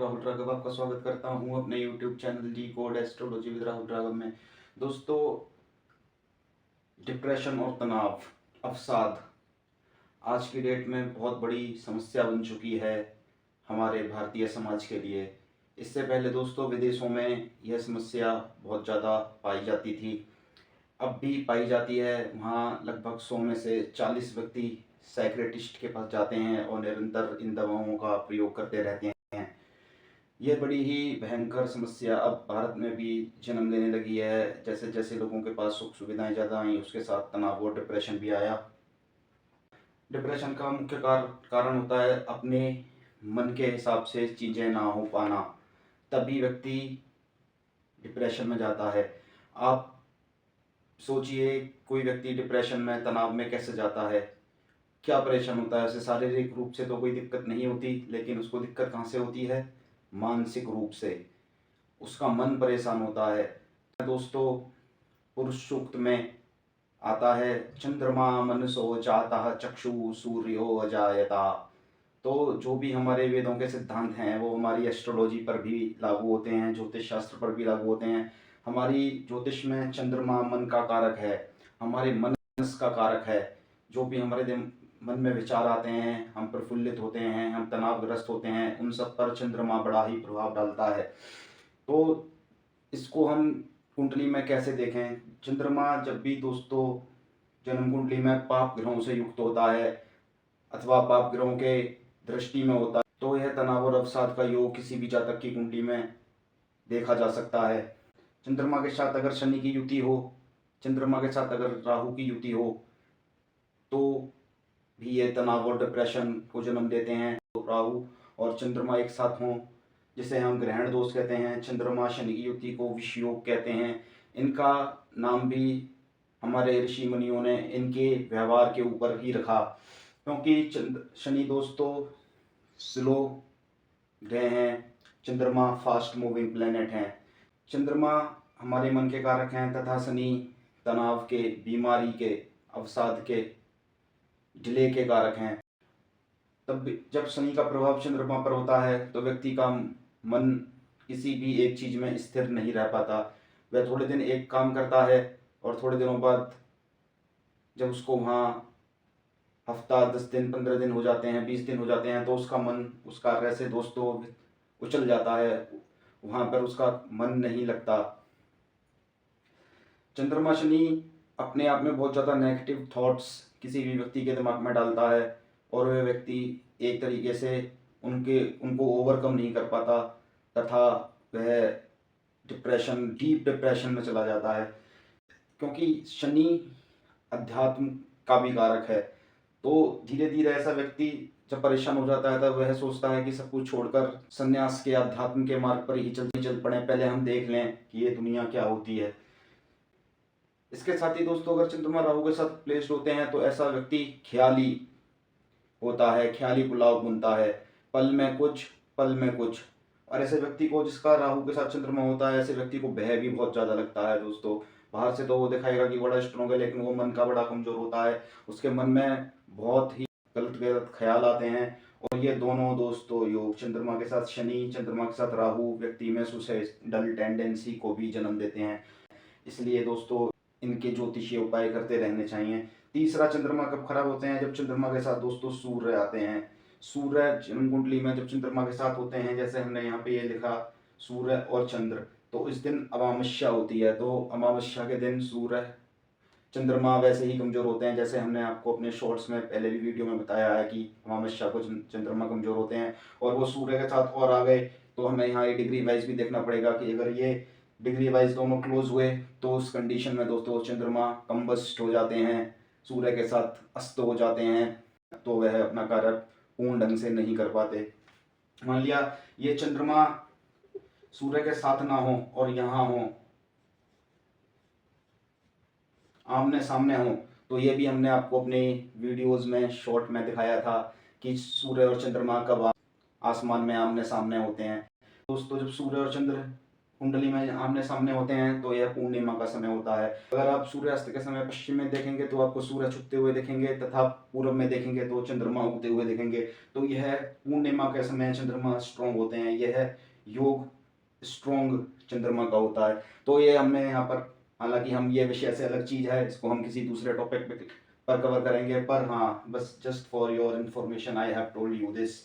राहुल राघव आपका स्वागत करता हूं अपने YouTube channel D code astrology with Rahul Raghav में। दोस्तों, डिप्रेशन और तनाव, अवसाद आज की डेट में बहुत बड़ी समस्या बन चुकी है हमारे भारतीय समाज के लिए। इससे पहले दोस्तों विदेशों में यह समस्या बहुत ज़्यादा पाई जाती थी, अब भी पाई जाती है। वहाँ लगभग 100 में से 40 व्यक्ति साइकियाट्रिस्ट के पास जाते हैं और निरंतर इन दवाओं का प्रयोग करते रहते हैं। ये बड़ी ही भयंकर समस्या अब भारत में भी जन्म लेने लगी है। जैसे जैसे लोगों के पास सुख सुविधाएं ज़्यादा आई, उसके साथ तनाव और डिप्रेशन भी आया। डिप्रेशन का मुख्य कारण होता है अपने मन के हिसाब से चीज़ें ना हो पाना, तभी व्यक्ति डिप्रेशन में जाता है। आप सोचिए, कोई व्यक्ति डिप्रेशन में, तनाव में कैसे जाता है, क्या परेशान होता है। उसे शारीरिक रूप से तो कोई दिक्कत नहीं होती, लेकिन उसको दिक्कत कहाँ से होती है? मानसिक रूप से उसका मन परेशान होता है। दोस्तों, पुरुष सूक्त में आता है, चंद्रमा मनसो जाता चक्षु सूर्यो अजायता। तो जो भी हमारे वेदों के सिद्धांत हैं वो हमारी एस्ट्रोलॉजी पर भी लागू होते हैं, ज्योतिष शास्त्र पर भी लागू होते हैं। हमारी ज्योतिष में चंद्रमा मन का कारक है, हमारे मनस का कारक है। जो भी हमारे मन में विचार आते हैं, हम प्रफुल्लित होते हैं, हम तनावग्रस्त होते हैं, उन सब पर चंद्रमा बड़ा ही प्रभाव डालता है। तो इसको हम कुंडली में कैसे देखें? चंद्रमा जब भी दोस्तों जन्म कुंडली में पाप ग्रहों से युक्त होता है अथवा पाप ग्रहों के दृष्टि में होता है, तो यह तनाव और अवसाद का योग किसी भी जातक की कुंडली में देखा जा सकता है। चंद्रमा के साथ अगर शनि की युति हो, चंद्रमा के साथ अगर राहु की युति हो, तो भी ये तनाव और डिप्रेशन को जन्म देते हैं। तो राहु और चंद्रमा एक साथ हों, जिसे हम ग्रहण दोष कहते हैं। चंद्रमा शनि की युति को विषयोग कहते हैं। इनका नाम भी हमारे ऋषि मुनियों ने इनके व्यवहार के ऊपर ही रखा, क्योंकि शनि दोस्तों स्लो ग्रह हैं, चंद्रमा फास्ट मूविंग प्लेनेट हैं। चंद्रमा हमारे मन के कारक हैं तथा शनि तनाव के, बीमारी के, अवसाद के, डिले के कारक हैं। तब जब शनि का प्रभाव चंद्रमा पर होता है तो व्यक्ति का मन किसी भी एक चीज में स्थिर नहीं रह पाता। वह थोड़े दिन एक काम करता है और थोड़े दिनों बाद जब उसको वहाँ हफ्ता, 10 दिन, 15 दिन हो जाते हैं, 20 दिन हो जाते हैं, तो उसका मन उस कार्य से दोस्तों उछल जाता है, वहाँ पर उसका मन नहीं लगता। चंद्रमा शनि अपने आप में बहुत ज़्यादा नेगेटिव थॉट्स किसी भी व्यक्ति के दिमाग में डालता है और वह व्यक्ति एक तरीके से उनको ओवरकम नहीं कर पाता तथा वह डीप डिप्रेशन में चला जाता है। क्योंकि शनि अध्यात्म का भी कारक है, तो धीरे धीरे ऐसा व्यक्ति जब परेशान हो जाता है तब वह सोचता है कि सब कुछ छोड़कर संन्यास के, अध्यात्म के मार्ग पर ही चल पड़े, पहले हम देख लें कि ये दुनिया क्या होती है। इसके साथ ही दोस्तों, अगर चंद्रमा राहु के साथ प्लेस्ड होते हैं तो ऐसा व्यक्ति ख्याली होता है, ख्याली पुलाव बुनता है, पल में कुछ, पल में कुछ। और ऐसे व्यक्ति को, जिसका राहु के साथ चंद्रमा होता है, ऐसे व्यक्ति को भय भी बहुत ज़्यादा लगता है दोस्तों। बाहर से तो वो दिखाएगा कि बड़ा स्ट्रॉन्ग है, लेकिन वो मन का बड़ा कमज़ोर होता है। उसके मन में बहुत ही गलत गलत ख्याल आते हैं। और ये दोनों दोस्तों योग, चंद्रमा के साथ शनि, चंद्रमा के साथ राहु, व्यक्ति में सुसाइडल टेंडेंसी को भी जन्म देते हैं। इसलिए दोस्तों इनके ज्योतिषीय उपाय करते रहने चाहिए। तीसरा, चंद्रमा कब खराब होते हैं? जब चंद्रमा के साथ दोस्तों सूर्य आते हैं। सूर्य जन्म कुंडली में जब चंद्रमा के साथ होते हैं, जैसे हमने यहाँ पे ये लिखा सूर्य और चंद्र, तो इस दिन अमावस्या होती है। तो अमावस्या के दिन सूर्य, चंद्रमा वैसे ही कमजोर होते हैं, जैसे हमने आपको अपने शॉर्ट्स में पहले भी वीडियो में बताया है कि अमावस्या को चंद्रमा कमजोर होते हैं। और वो सूर्य के साथ और आ गए तो हमें यहाँ ये डिग्री वाइज भी देखना पड़ेगा कि अगर ये डिग्री वाइज दोनों क्लोज हुए तो उस कंडीशन में दोस्तों चंद्रमा कंबस्ट हो जाते हैं, सूर्य के साथ अस्त हो जाते हैं, तो वह अपना कार्य पूर्ण ढंग से नहीं कर पाते। मान लिया ये चंद्रमा सूर्य के साथ ना हो और यहाँ हो, आमने सामने हो, तो ये भी हमने आपको अपने वीडियोस में शॉर्ट में दिखाया था कि सूर्य और चंद्रमा कब आसमान में आमने सामने होते हैं। दोस्तों जब सूर्य और चंद्र कुंडली में आमने सामने होते हैं तो यह पूर्णिमा का समय होता है। अगर आप सूर्यास्त के समय पश्चिम में देखेंगे तो आपको सूरज उगते हुए दिखेंगे, तथा पूर्व में देखेंगे तो चंद्रमा उगते हुए दिखेंगे। तो यह पूर्णिमा के समय चंद्रमा स्ट्रॉन्ग होते हैं, यह योग स्ट्रॉन्ग चंद्रमा का होता है। तो ये हमने यहाँ पर, हालांकि हम ये विषय से अलग चीज़ है, इसको हम किसी दूसरे टॉपिक पर कवर करेंगे, पर हाँ बस just for your information I have told you this.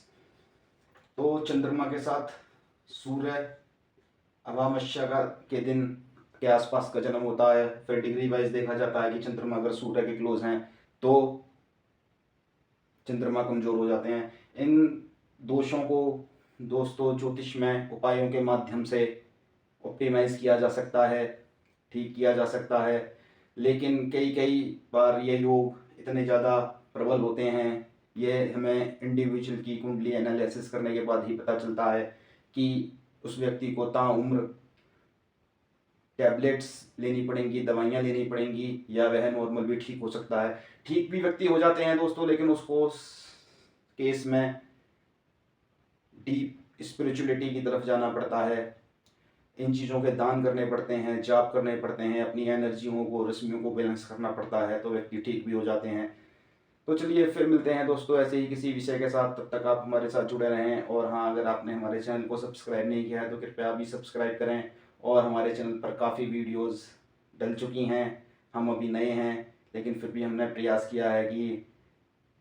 तो चंद्रमा के साथ सूर्य अमावस्या के दिन के आसपास का जन्म होता है। फिर डिग्री वाइज देखा जाता है कि चंद्रमा अगर सूर्य के क्लोज हैं तो चंद्रमा कमजोर हो जाते हैं। इन दोषों को दोस्तों ज्योतिष में उपायों के माध्यम से ऑप्टिमाइज किया जा सकता है, ठीक किया जा सकता है, लेकिन कई कई बार ये योग इतने ज़्यादा प्रबल होते हैं, ये हमें इंडिविजुअल की कुंडली एनालिसिस करने के बाद ही पता चलता है कि उस व्यक्ति को ताउम्र टैबलेट्स लेनी पड़ेंगी, दवाइयाँ लेनी पड़ेंगी, या वह नॉर्मल भी ठीक हो सकता है। ठीक भी व्यक्ति हो जाते हैं दोस्तों, लेकिन उसको केस में डीप स्पिरिचुअलिटी की तरफ जाना पड़ता है, इन चीज़ों के दान करने पड़ते हैं, जाप करने पड़ते हैं, अपनी एनर्जियों को, रश्मियों को बैलेंस करना पड़ता है, तो व्यक्ति ठीक भी हो जाते हैं। तो चलिए फिर मिलते हैं दोस्तों ऐसे ही किसी विषय के साथ, तब तक आप हमारे साथ जुड़े रहें। और हाँ, अगर आपने हमारे चैनल को सब्सक्राइब नहीं किया है तो कृपया अभी सब्सक्राइब करें। और हमारे चैनल पर काफ़ी वीडियोस डल चुकी हैं, हम अभी नए हैं, लेकिन फिर भी हमने प्रयास किया है कि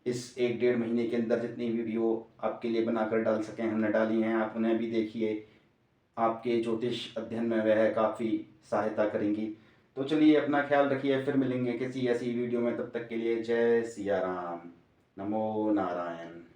इस 1-1.5 महीने के अंदर जितनी वीडियो आपके लिए बनाकर डाल सकें हमने डाली हैं। आप उन्हें भी देखिए, आपके ज्योतिष अध्ययन में वह काफ़ी सहायता करेंगी। तो चलिए अपना ख्याल रखिए, फिर मिलेंगे किसी ऐसी वीडियो में, तब तक के लिए जय सिया राम, नमो नारायण।